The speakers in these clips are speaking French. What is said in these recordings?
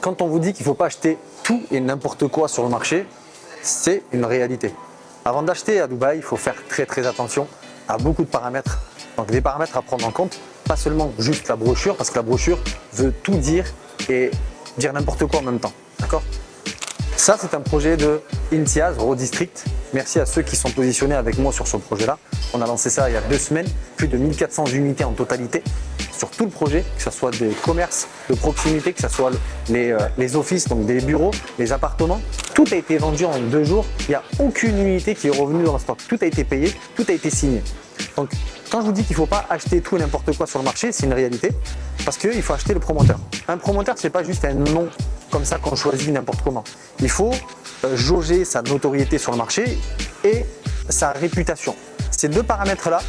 Quand on vous dit qu'il ne faut pas acheter tout et n'importe quoi sur le marché, c'est une réalité. Avant d'acheter à Dubaï, il faut faire très attention à beaucoup de paramètres. Donc des paramètres à prendre en compte, pas seulement juste la brochure, parce que la brochure veut tout dire et dire n'importe quoi en même temps. D'accord ? Ça, c'est un projet de Imtiaz Road District. Merci à ceux qui sont positionnés avec moi sur ce projet-là. On a lancé ça il y a 2 semaines, plus de 1400 unités en totalité sur tout le projet, que ce soit des commerces de proximité, que ce soit les offices, donc des bureaux, les appartements. Tout a été vendu en 2 jours. Il n'y a aucune unité qui est revenue dans le stock. Tout a été payé, tout a été signé. Donc, quand je vous dis qu'il ne faut pas acheter tout et n'importe quoi sur le marché, c'est une réalité parce qu'il faut acheter le promoteur. Un promoteur, ce n'est pas juste un nom comme ça qu'on choisit n'importe comment. Il faut jauger sa notoriété sur le marché et sa réputation. Ces 2 paramètres-là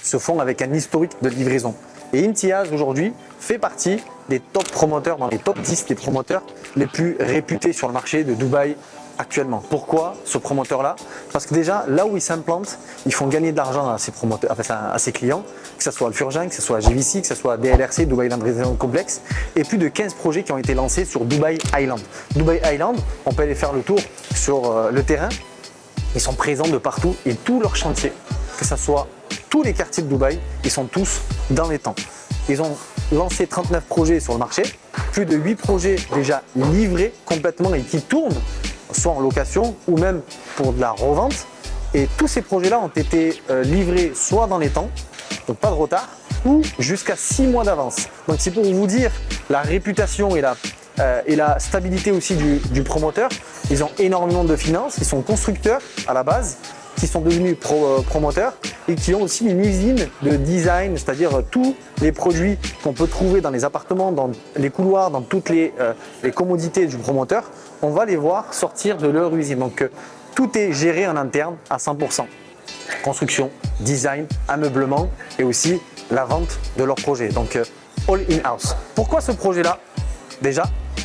se font avec un historique de livraison. Et Imtiaz aujourd'hui fait partie des top promoteurs, dans les top 10 des promoteurs les plus réputés sur le marché de Dubaï actuellement. Pourquoi ce promoteur-là? Parce que déjà, là où ils s'implantent, ils font gagner de l'argent à ses promoteurs, enfin, à ses clients, que ce soit le Furjan, que ce soit JVC, que ce soit DLRC, Dubai Land Resort Complex, et plus de 15 projets qui ont été lancés sur Dubai Island. Dubai Island, on peut aller faire le tour sur le terrain. Ils sont présents de partout et tous leurs chantiers, que ce soit tous les quartiers de Dubaï, ils sont tous dans les temps. Ils ont lancé 39 projets sur le marché, plus de 8 projets déjà livrés complètement et qui tournent, soit en location ou même pour de la revente. Et tous ces projets-là ont été livrés soit dans les temps, donc pas de retard, ou jusqu'à 6 mois d'avance. Donc c'est pour vous dire la réputation et la stabilité aussi du promoteur. Ils ont énormément de finances, ils sont constructeurs à la base, qui sont devenus promoteurs et qui ont aussi une usine de design, c'est-à-dire tous les produits qu'on peut trouver dans les appartements, dans les couloirs, dans toutes les commodités du promoteur, on va les voir sortir de leur usine. Donc tout est géré en interne à 100%. Construction, design, ameublement et aussi la vente de leurs projets. Donc all in-house. Pourquoi ce projet-là? Déjà,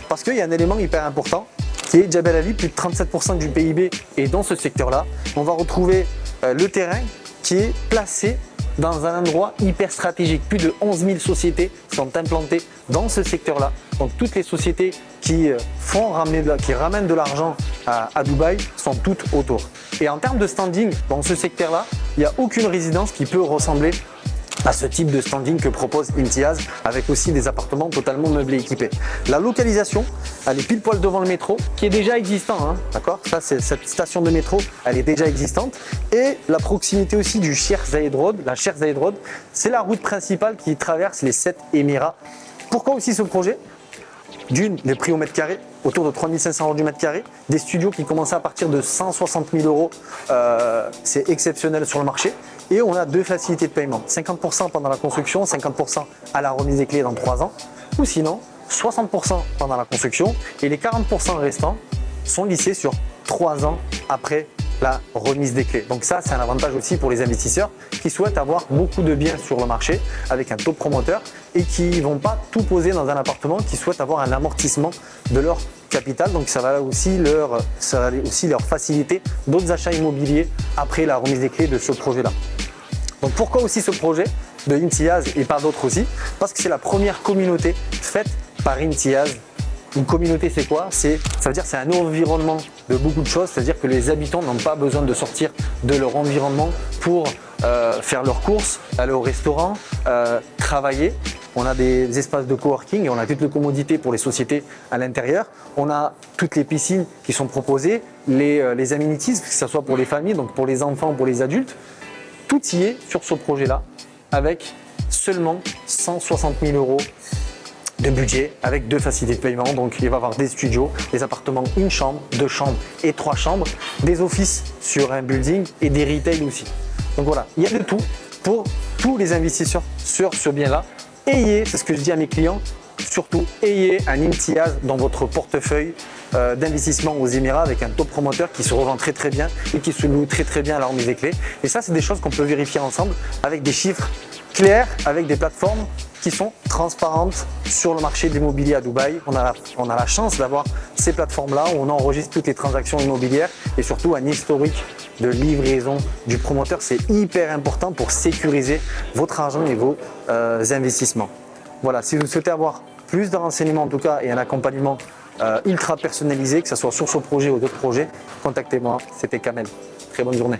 parce qu'il y a un élément hyper important qui est Jebel Ali, plus de 37% du PIB est dans ce secteur-là. On va retrouver le terrain qui est placé dans un endroit hyper stratégique. Plus de 11 000 sociétés sont implantées dans ce secteur-là. Donc toutes les sociétés qui ramènent de l'argent à Dubaï sont toutes autour. Et en termes de standing, dans ce secteur-là, il n'y a aucune résidence qui peut ressembler à ce type de standing que propose Imtiaz, avec aussi des appartements totalement meublés équipés. La localisation, elle est pile poil devant le métro, qui est déjà existant, hein, d'accord? Ça, c'est cette station de métro, elle est déjà existante. Et la proximité aussi du Sheikh Zayed Road. La Sheikh Zayed Road, c'est la route principale qui traverse les 7 Émirats. Pourquoi aussi ce projet? D'une, les prix au mètre carré, autour de 3 500 € du mètre carré. Des studios qui commencent à partir de 160 000 €, c'est exceptionnel sur le marché. Et on a 2 facilités de paiement, 50% pendant la construction, 50% à la remise des clés dans 3 ans. Ou sinon, 60% pendant la construction et les 40% restants sont lissés sur 3 ans après la remise des clés. Donc ça, c'est un avantage aussi pour les investisseurs qui souhaitent avoir beaucoup de biens sur le marché avec un taux promoteur et qui ne vont pas tout poser dans un appartement, qui souhaitent avoir un amortissement de leur capital. Donc ça va aussi leur faciliter d'autres achats immobiliers après la remise des clés de ce projet-là. Donc pourquoi aussi ce projet de Imtiaz et pas d'autres aussi? Parce que c'est la première communauté faite par Imtiaz. Une communauté, c'est quoi? Ça veut dire que c'est un environnement de beaucoup de choses, c'est-à-dire que les habitants n'ont pas besoin de sortir de leur environnement pour faire leurs courses, aller au restaurant, travailler. On a des espaces de coworking et on a toutes les commodités pour les sociétés à l'intérieur. On a toutes les piscines qui sont proposées, les amenities, que ce soit pour les familles, donc pour les enfants, pour les adultes. Tout y est sur ce projet-là avec seulement 160 000 € de budget avec 2 facilités de paiement. Donc il va y avoir des studios, des appartements, 1 chambre, 2 chambres et 3 chambres, des offices sur un building et des retail aussi. Donc voilà, il y a de tout pour tous les investisseurs sur ce bien-là. Ayez, c'est ce que je dis à mes clients, surtout ayez un Imtiaz dans votre portefeuille d'investissement aux Émirats avec un taux promoteur qui se revend très bien et qui se loue très bien à la remise des clés. Et ça, c'est des choses qu'on peut vérifier ensemble avec des chiffres clairs, avec des plateformes qui sont transparentes sur le marché de l'immobilier à Dubaï. On a la chance d'avoir ces plateformes-là où on enregistre toutes les transactions immobilières et surtout un historique de livraison du promoteur. C'est hyper important pour sécuriser votre argent et vos investissements. Voilà, si vous souhaitez avoir plus de renseignements en tout cas et un accompagnement ultra personnalisé, que ce soit sur ce projet ou d'autres projets, contactez-moi. C'était Kamel. Très bonne journée.